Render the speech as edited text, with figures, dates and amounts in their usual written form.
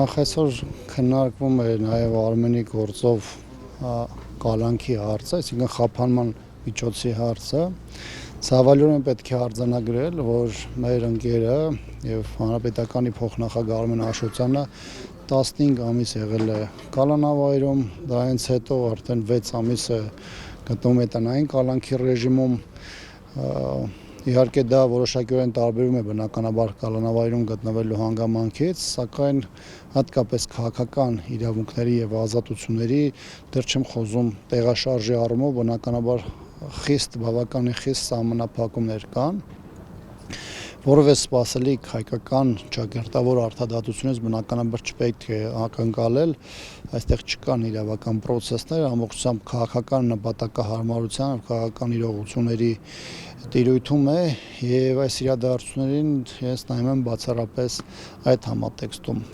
Նախ այսօր քննարկվում է նաև Արմենի գործով կալանքի հարցը, այսինքն խափանման միջոցի հարցը։ Ցավալիորեն պետք է արձանագրել, որ մեր ընկերը եւ հանրապետականի փոխնախագահ Արմեն Աշոտյանը 15 ամիս եղել է կալանավայրում, դրանից հետո արդեն 6 ամիս է գտնվում է տնային կալանքի ռեժիմում։ Իհարկե դա որոշակիորեն տարբերում է բնականաբար կալանավայրում գտնվելու հանգամանքից, սակայն հատկապես քաղաքական իրավունքների եւ ազատությունների դեռ չեմ խոսում տեղաշարժի առումով բնականաբար բավականին խիստ սահմանափակումներ կան, որովհետեւ սպասելիք հայկական ճակերտավոր արդարադատությունից բնականաբար չպետք է ակնկալել, այստեղ չկան իրավական պրոցեսներ, ամբողջությամբ քաղաքական նպատակահարմարության եւ քաղաքական իրողությունների տիրույթում է եւ այս իրադարձություններին ես նայում եմ բացառապես այդ համատեքստում։